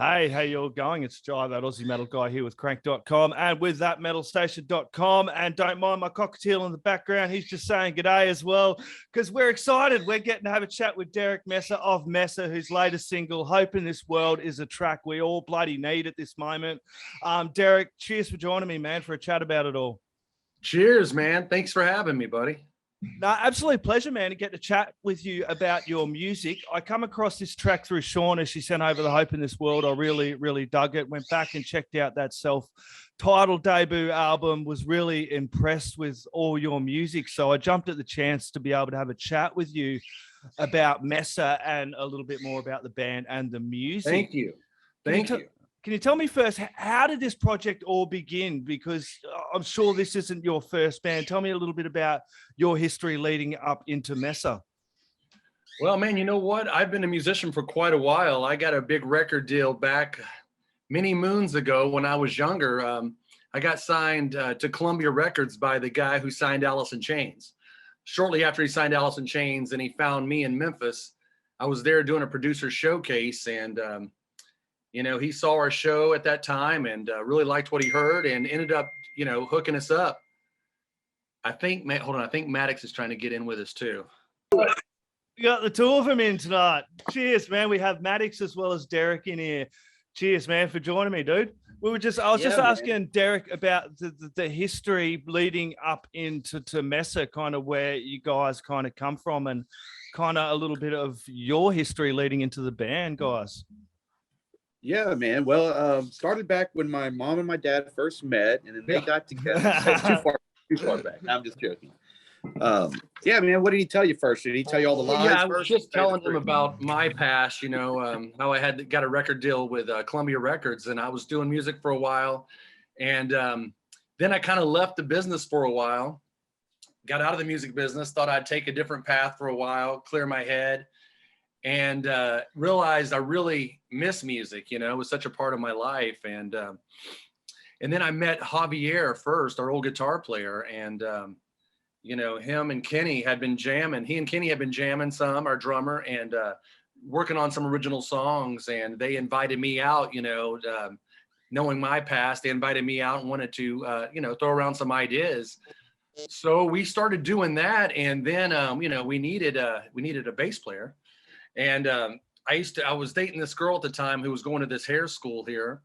Hey, how you all going? It's Jai, that Aussie metal guy here with Crannk.com and with that metalstation.com. And don't mind my cockatiel in the background. He's just saying g'day as well, because we're excited. We're getting to have a chat with Dereak Messer of Messer, whose latest single, Hope in This World, is a track we all bloody need at this moment. Dereak, cheers for joining me, man, for a chat about it all. Cheers, man. Thanks for having me, buddy. No, absolute pleasure, man, to get to chat with you about your music. I come across this track through Shauna. She sent over the Hope in This World. I really dug it. Went back and checked out that self-titled debut album. Was really impressed with all your music. So I jumped at the chance to be able to have a chat with you about Messer and a little bit more about the band and the music. Thank you. Thank you. Can you tell me first, how did this project all begin? Because I'm sure this isn't your first band. Tell me a little bit about your history leading up into Messer. Well, man, you know what? I've been a musician for quite a while. I got a big record deal back many moons ago when I was younger. I got signed to Columbia Records by the guy who signed Alice in Chains. Shortly after he signed Alice in Chains and he found me in Memphis, I was there doing a producer showcase, and you know, he saw our show at that time and really liked what he heard and ended up, you know, hooking us up. I think, hold on, I think Maddox is trying to get in with us too. We got the two of them in tonight. Cheers, man. We have Maddox as well as Dereak in here. Cheers, man, for joining me, dude. I was just asking Dereak about the history leading up into Messer, kind of where you guys kind of come from and kind of a little bit of your history leading into the band, guys. Yeah, man. Well, started back when my mom and my dad first met, and then they got together. too far back. No, I'm just joking. Yeah, man. What did he tell you first? Did he tell you all the lies? Yeah, I was just telling him about my past. You know, how I got a record deal with Columbia Records, and I was doing music for a while, and then I kind of left the business for a while. Got out of the music business. Thought I'd take a different path for a while, clear my head. And realized I really miss music. You know, it was such a part of my life. And then I met Javier first, our old guitar player, and you know, him and Kenny had been jamming. He and Kenny had been jamming some, our drummer, and working on some original songs. And they invited me out. You know, knowing my past, they invited me out and wanted to, you know, throw around some ideas. So we started doing that, and then you know, we needed a bass player. And I was dating this girl at the time who was going to this hair school here.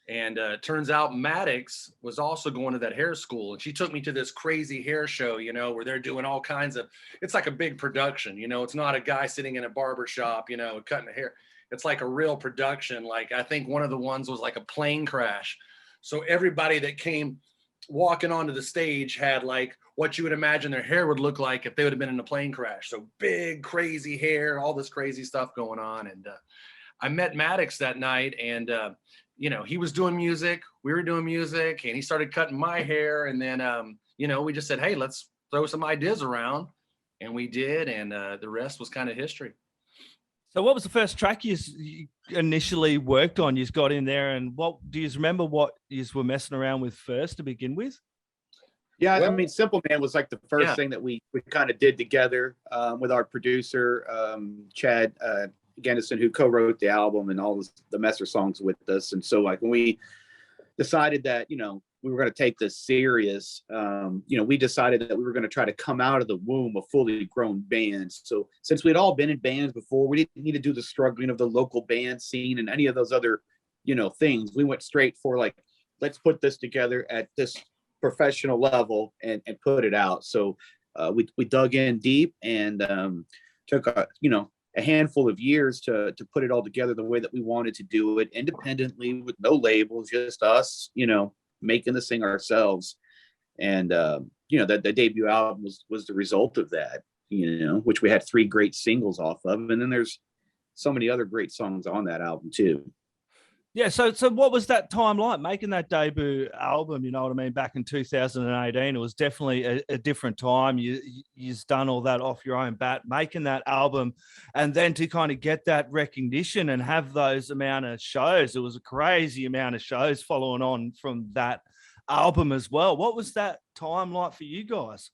And turns out Maddox was also going to that hair school. And she took me to this crazy hair show, you know, where they're doing all kinds of, it's like a big production, you know, it's not a guy sitting in a barber shop, you know, cutting the hair. It's like a real production. Like, I think one of the ones was like a plane crash. So everybody that came walking onto the stage had like what you would imagine their hair would look like if they would have been in a plane crash. So big, crazy hair, all this crazy stuff going on. And I met Maddox that night, and you know, he was doing music, we were doing music, and he started cutting my hair. And then you know, we just said, hey, let's throw some ideas around, and we did, and the rest was kind of history. So what was the first track you initially worked on? You got in there, and what do you remember what you were messing around with first to begin with? Yeah, I mean, Simple Man was like the first thing that we kind of did together with our producer, Chad Gendison, who co-wrote the album and all the Messer songs with us. And so like when we decided that, you know, we were going to take this serious, you know, we decided that we were going to try to come out of the womb a fully grown band. So since we'd all been in bands before, we didn't need to do the struggling of the local band scene and any of those other, you know, things. We went straight for like, let's put this together at this professional level and put it out. So we dug in deep and took you know, a handful of years to put it all together the way that we wanted to do it, independently with no labels, just us, you know, making this thing ourselves. And you know, the debut album was the result of that, you know, which we had 3 great singles off of, and then there's so many other great songs on that album too. Yeah, so what was that time like, making that debut album, you know what I mean, back in 2018? It was definitely a different time. You've done all that off your own bat, making that album, and then to kind of get that recognition and have those amount of shows. It was a crazy amount of shows following on from that album as well. What was that time like for you guys?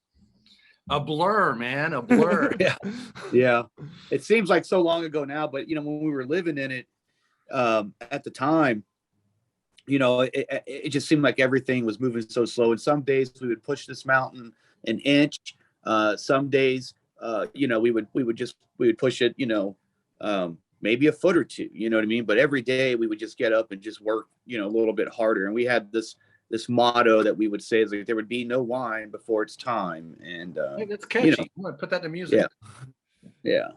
A blur, man, a blur. Yeah. It seems like so long ago now, but, you know, when we were living in it, at the time, it just seemed like everything was moving so slow. And some days we would push this mountain an inch. Some days, we would push it, maybe a foot or two, you know what I mean? But every day we would just get up and just work, a little bit harder. And we had this motto that we would say is like, there would be no wine before it's time. And, hey, that's catchy. I'm gonna put that to music. Yeah.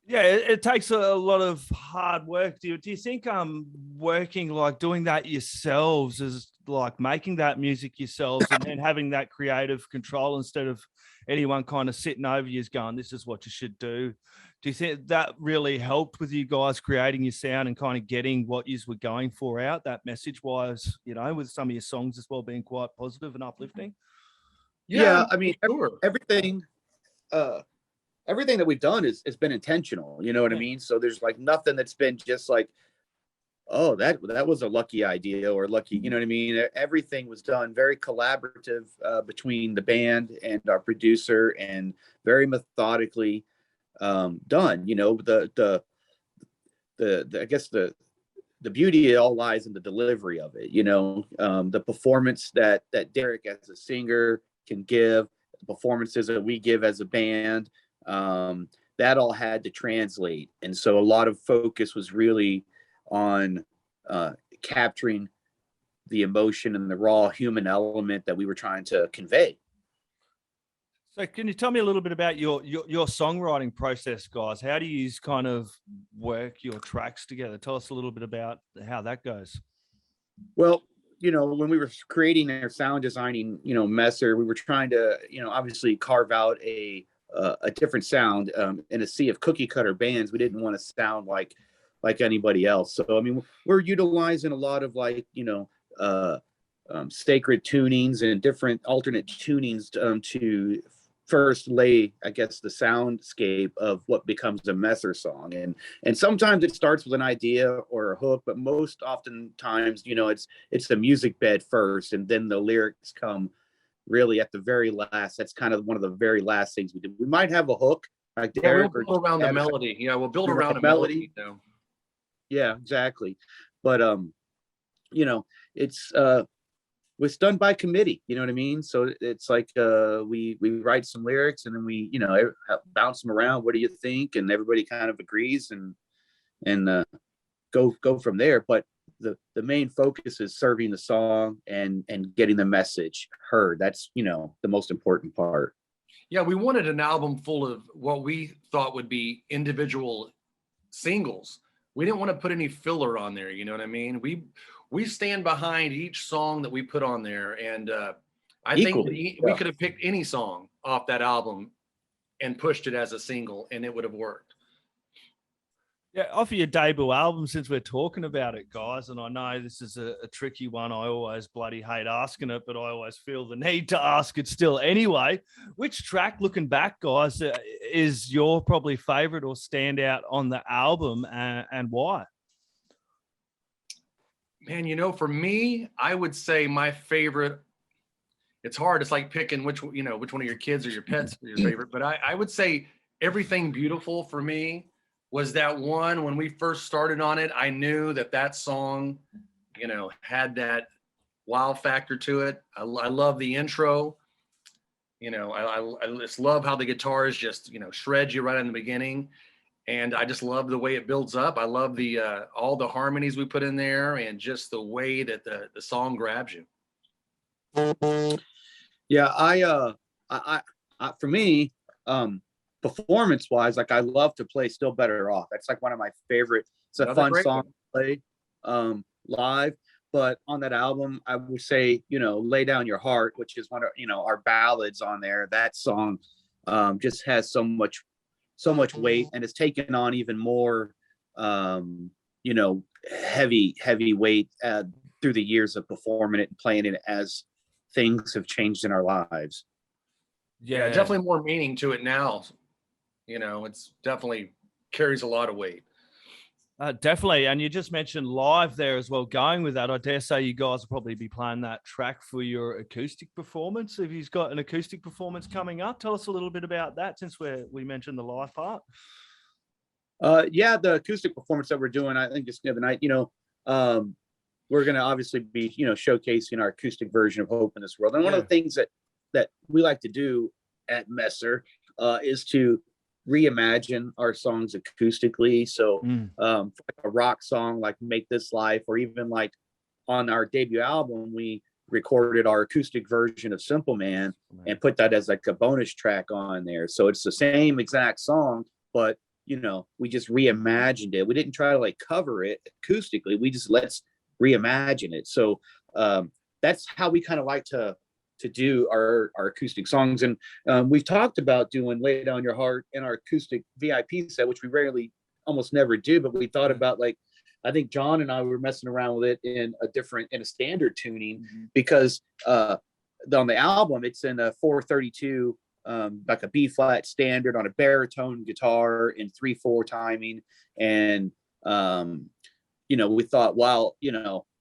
Yeah, it takes a lot of hard work. Do you think working, like doing that yourselves, is like making that music yourselves and then having that creative control instead of anyone kind of sitting over you going, this is what you should do? Do you think that really helped with you guys creating your sound and kind of getting what you were going for out, that message wise, with some of your songs as well being quite positive and uplifting? Yeah, I mean, sure. everything that we've done has been intentional, you know what I mean? So there's like nothing that's been just like, oh, that was a lucky idea or lucky, you know what I mean? Everything was done very collaborative between the band and our producer, and very methodically done. The I guess the beauty, it all lies in the delivery of it, the performance that Dereak as a singer can give, the performances that we give as a band, that all had to translate. And so a lot of focus was really on capturing the emotion and the raw human element that we were trying to convey. So can you tell me a little bit about your songwriting process, guys? How do you kind of work your tracks together? Tell us a little bit about how that goes. Well, when we were creating or sound designing, Messer, we were trying to, obviously carve out a different sound in a sea of cookie cutter bands. We didn't want to sound like anybody else. So, I mean, we're utilizing a lot of sacred tunings and different alternate tunings to first lay, I guess, the soundscape of what becomes a Messer song. And sometimes it starts with an idea or a hook, but most oftentimes, it's the music bed first, and then the lyrics come really at the very last. That's kind of one of the very last things we do. We might have a hook like Dereak, we'll build around the melody. Yeah, we'll build around a melody. Yeah, exactly. But it's done by committee, you know what I mean? So it's like we write some lyrics, and then we bounce them around. What do you think? And everybody kind of agrees, and go from there. But the main focus is serving the song and getting the message heard. That's the most important part. Yeah, we wanted an album full of what we thought would be individual singles. We didn't want to put any filler on there, you know what I mean? We stand behind each song that we put on there, and I think we could have picked any song off that album and pushed it as a single, and it would have worked. Yeah, off of your debut album, since we're talking about it, guys, and I know this is a tricky one. I always bloody hate asking it, but I always feel the need to ask it still anyway. Which track, looking back, guys, is your probably favorite or standout on the album, and why? Man, for me, I would say my favorite, it's hard. It's like picking which one of your kids or your pets are your favorite, but I would say Everything Beautiful for me was that one. When we first started on it, I knew that song, had that wow factor to it. I love the intro. I just love how the guitars just, shred you right in the beginning. And I just love the way it builds up. I love the all the harmonies we put in there, and just the way that the song grabs you. Yeah, I for me, performance wise, like I love to play Still Better Off. That's like one of my favorite. It's a fun song to play live. But on that album, I would say, Lay Down Your Heart, which is one of, our ballads on there. That song just has so much weight, and it's taken on even more, heavy weight through the years of performing it and playing it as things have changed in our lives. Yeah, definitely more meaning to it now. It's definitely carries a lot of weight. Definitely. And you just mentioned live there as well. Going with that, I dare say you guys will probably be playing that track for your acoustic performance. If you've got an acoustic performance coming up, tell us a little bit about that, since we mentioned the live part. Yeah, the acoustic performance that we're doing, I think just the other night, we're going to obviously be, showcasing our acoustic version of Hope in This World. And one of the things that we like to do at Messer is to reimagine our songs acoustically. So like a rock song like Make This Life, or even like on our debut album, we recorded our acoustic version of Simple Man and put that as like a bonus track on there. So it's the same exact song, but we just reimagined it. We didn't try to like cover it acoustically. We just let's reimagine it. So that's how we kind of like to do our acoustic songs. And we've talked about doing Lay Down Your Heart in our acoustic VIP set, which we almost never do, but we thought about, like, I think John and I were messing around with it in a standard tuning, because on the album it's in a 432, like a B flat standard on a baritone guitar in 3/4 timing. And we thought, well,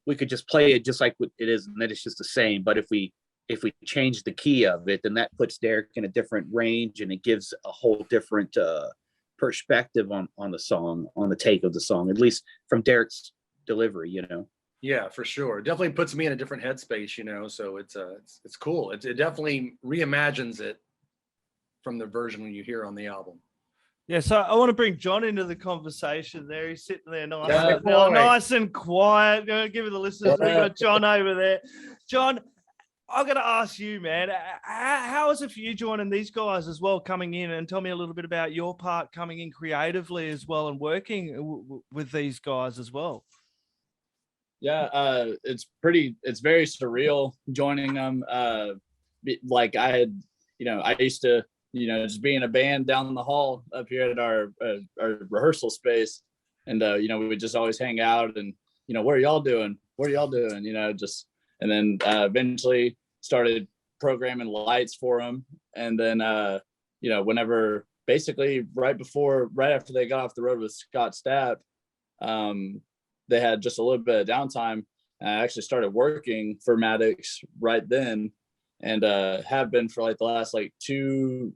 we could just play it just like it is, and then it's just the same. But if we change the key of it, then that puts Dereak in a different range, and it gives a whole different perspective on the song, on the take of the song, at least from Derek's delivery. Yeah, for sure. Definitely puts me in a different headspace, so it's cool. It definitely reimagines it from the version you hear on the album. Yeah, so I want to bring John into the conversation there. He's sitting there nice and quiet. Give it the listeners. We got John over there. John, I'm going to ask you, man, how is it for you joining these guys as well, coming in, and tell me a little bit about your part coming in creatively as well and working with these guys as well. Yeah, it's very surreal joining them. Like I used to, just be in a band down the hall up here at our rehearsal space. And, we would just always hang out and, what are y'all doing? What are y'all doing? And then eventually started programming lights for them. And then, whenever basically right after they got off the road with Scott Stapp, they had just a little bit of downtime. And I actually started working for Maddox right then, and have been for like the last like two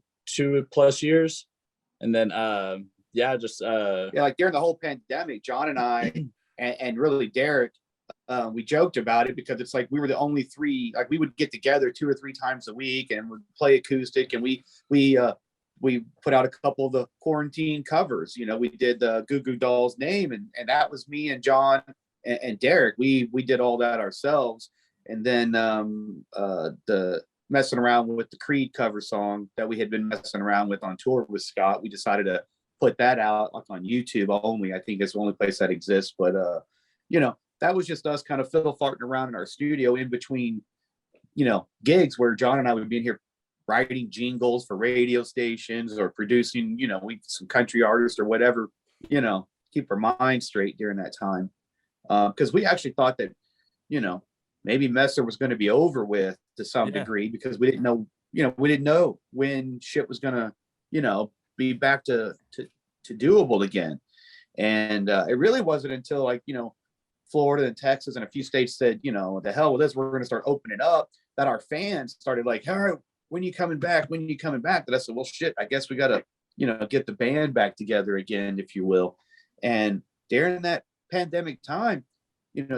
plus years. And then like during the whole pandemic, John and I and really Dereak, we joked about it, because it's like we were the only three, like we would get together 2 or 3 times a week and would play acoustic, and we put out a couple of the quarantine covers. We did the Goo Goo Dolls Name, and that was me and John and Dereak. We did all that ourselves. And then the messing around with the Creed cover song that we had been messing around with on tour with Scott, we decided to put that out like on YouTube only. I think it's the only place that exists. But that was just us kind of fiddle farting around in our studio in between gigs, where John and I would be in here writing jingles for radio stations or producing some country artists or whatever, keep our mind straight during that time, because we actually thought that maybe Messer was going to be over with to some degree, because we didn't know when shit was going to be back to doable again. And it really wasn't until like Florida and Texas and a few states said, the hell with this, we're going to start opening up, that our fans started like, all right, when you coming back? That I said, well, shit, I guess we got to get the band back together again, if you will. And during that pandemic time,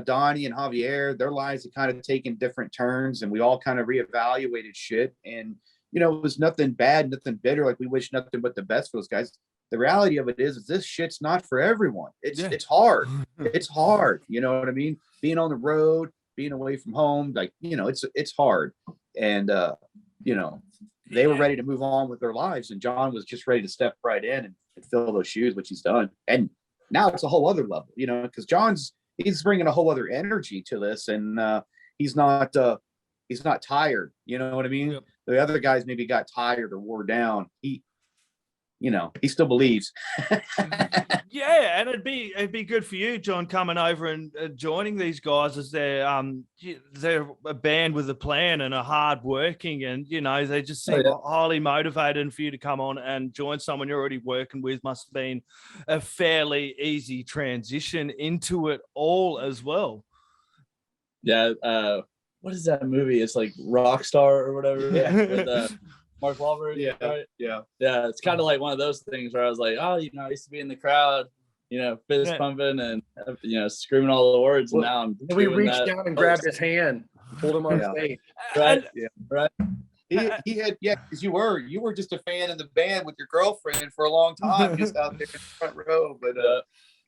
Donnie and Javier, their lives had kind of taken different turns, and we all kind of reevaluated shit. And it was nothing bad, nothing bitter. Like, we wish nothing but the best for those guys. The reality of it is this shit's not for everyone. It's hard. It's hard. You know what I mean? Being on the road, being away from home, like, it's hard. And they were ready to move on with their lives, and John was just ready to step right in and fill those shoes, which he's done. And now it's a whole other level, because he's bringing a whole other energy to this, and he's not tired. You know what I mean? Yep. The other guys maybe got tired or wore down. He still believes. Yeah, and it'd be good for you, John, coming over and joining these guys, as they're a band with a plan and are hard working, and they just seem highly motivated. And for you to come on and join someone you're already working with must have been a fairly easy transition into it all as well. Yeah. What is that movie? It's like Rockstar or whatever. Yeah. With Mark Wahlberg. Yeah, right? yeah. Yeah, it's kind of like one of those things where I was like, oh, you know, I used to be in the crowd, you know, fist pumping and, you know, screaming all the words. And now I'm We doing reached that. down and grabbed his hand, pulled him on Yeah. stage. Right. Yeah. Right. He had, yeah, because you were just a fan in the band with your girlfriend for a long time, just out there in the front row. But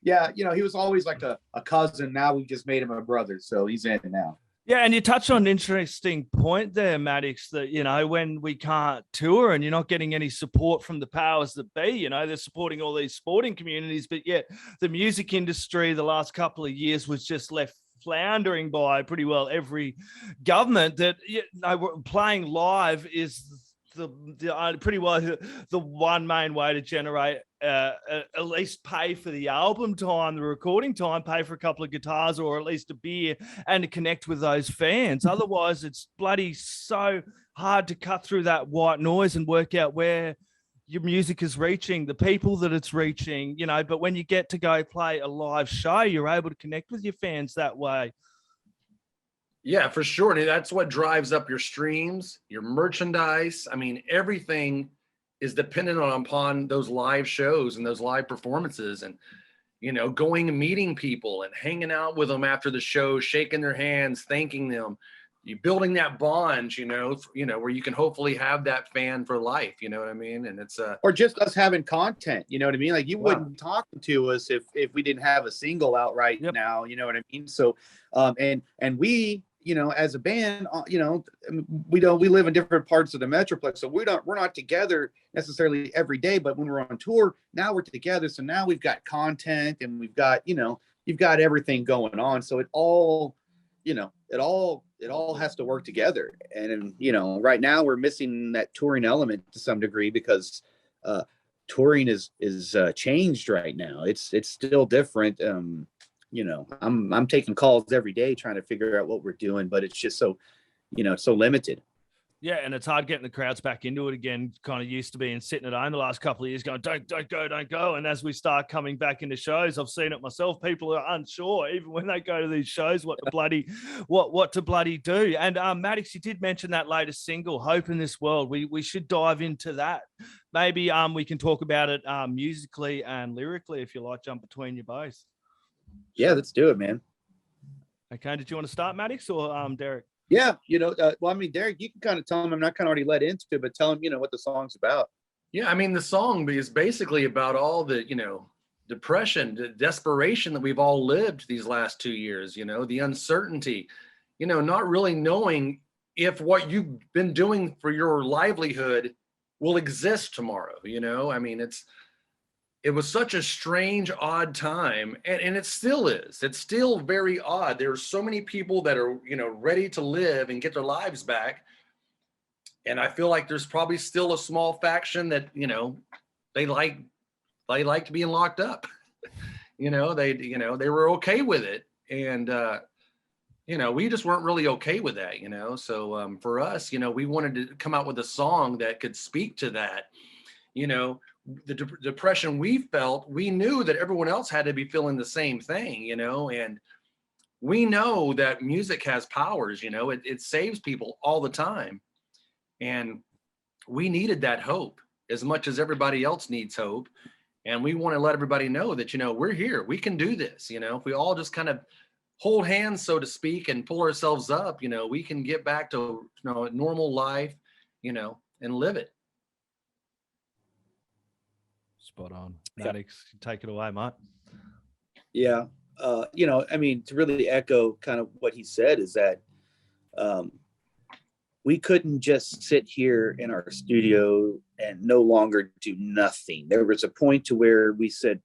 yeah, you know, he was always like a cousin. Now we just made him a brother, so he's in now. Yeah, and you touched on an interesting point there, Maddox, that, you know, when we can't tour and you're not getting any support from the powers that be, you know, they're supporting all these sporting communities, but yet the music industry the last couple of years was just left floundering by pretty well every government. That, you know, playing live is the pretty well the one main way to generate at least pay for the album time, the recording time, pay for a couple of guitars or at least a beer, and to connect with those fans. Otherwise, it's bloody so hard to cut through that white noise and work out where your music is reaching, the people that it's reaching, you know. But when you get to go play a live show, you're able to connect with your fans that way. Yeah, for sure. And that's what drives up your streams, your merchandise. I mean, everything is dependent upon those live shows and those live performances, and, you know, going and meeting people and hanging out with them after the show, shaking their hands, thanking them. You building that bond, you know, where you can hopefully have that fan for life. You know what I mean? And it's or just us having content. You know what I mean? Like you wouldn't talk to us if we didn't have a single out right now. You know what I mean? So, and we, you know, as a band, you know, we live in different parts of the Metroplex, so we're not together necessarily every day, but when we're on tour, now we're together. So now we've got content and we've got, you know, you've got everything going on. So it all, you know, it all has to work together. And, you know, right now we're missing that touring element to some degree because touring is changed right now. It's still different. You know, I'm taking calls every day trying to figure out what we're doing, but it's just so, you know, so limited. Yeah, and it's hard getting the crowds back into it again. Kind of used to being sitting at home the last couple of years going, don't go. And as we start coming back into shows, I've seen it myself. People are unsure, even when they go to these shows, what to bloody do. And Maddox, you did mention that latest single, Hope in This World. We should dive into that. Maybe we can talk about it musically and lyrically, if you like, jump between you both. Yeah, let's do it, man. Okay, did you want to start, Maddox, or Dereak? Yeah, you know, well, I mean, Dereak, you can kind of tell him, I'm not kind of already led into it, but tell him, you know, what the song's about. Yeah, I mean, the song is basically about all the, you know, depression, the desperation that we've all lived these last 2 years, you know, the uncertainty, you know, not really knowing if what you've been doing for your livelihood will exist tomorrow, you know. I mean, it was such a strange, odd time, and it still is. It's still very odd. There are so many people that are, you know, ready to live and get their lives back. And I feel like there's probably still a small faction that, you know, they liked being locked up. You know, they were okay with it. And, you know, we just weren't really okay with that, you know? So for us, you know, we wanted to come out with a song that could speak to that, you know. The depression we felt, we knew that everyone else had to be feeling the same thing, you know, and we know that music has powers, you know, it saves people all the time. And we needed that hope as much as everybody else needs hope. And we want to let everybody know that, you know, we're here, we can do this, you know, if we all just kind of hold hands, so to speak, and pull ourselves up, you know, we can get back to, you know, a normal life, you know, and live it. Spot on. Maddox, take it away, mate. Yeah. You know, I mean, to really echo kind of what he said is that we couldn't just sit here in our studio and no longer do nothing. There was a point to where we said,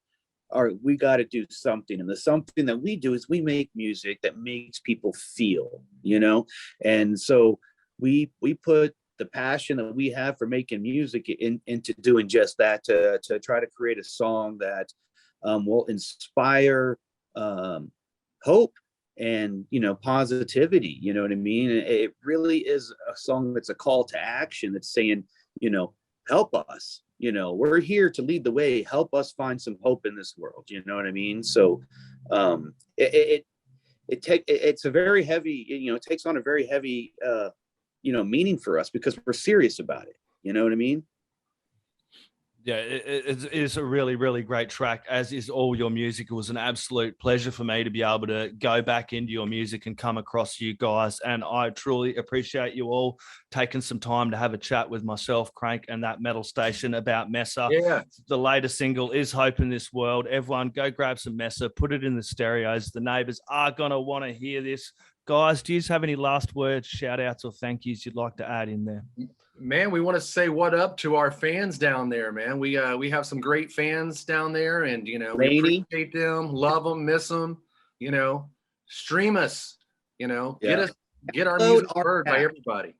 all right, we got to do something. And the something that we do is we make music that makes people feel, you know? And so we put the passion that we have for making music into doing just that, to try to create a song that will inspire hope and, you know, positivity. You know what I mean? It really is a song that's a call to action that's saying, you know, help us. You know, we're here to lead the way. Help us find some hope in this world. You know what I mean? So it's a very heavy, you know, it takes on a very heavy you know, meaning for us because we're serious about it. You know what I mean? Yeah, it is a really, really great track, as is all your music. It was an absolute pleasure for me to be able to go back into your music and come across you guys. And I truly appreciate you all taking some time to have a chat with myself, Crannk, and that metal station about Messer. Yeah. The latest single is Hope in This World. Everyone go grab some Messer, put it in the stereos. The neighbors are going to want to hear this. Guys, do you have any last words, shout outs, or thank yous you'd like to add in there? Man, we want to say what up to our fans down there, man. We have some great fans down there, and we appreciate them, love them, miss them. Stream us. Get our music heard by everybody.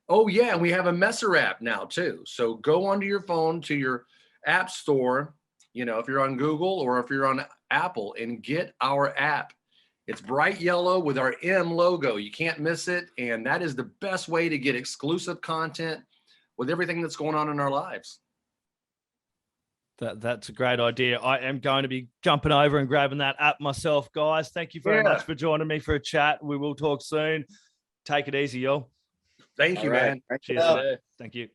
Oh yeah, and we have a Messer app now too. So go onto your phone to your app store. If you're on Google or if you're on Apple, and get our app. It's bright yellow with our M logo. You can't miss it. And that is the best way to get exclusive content with everything that's going on in our lives. That's a great idea. I am going to be jumping over and grabbing that app myself, guys. Thank you very much for joining me for a chat. We will talk soon. Take it easy, y'all. Thank you, man. Cheers. Thank you.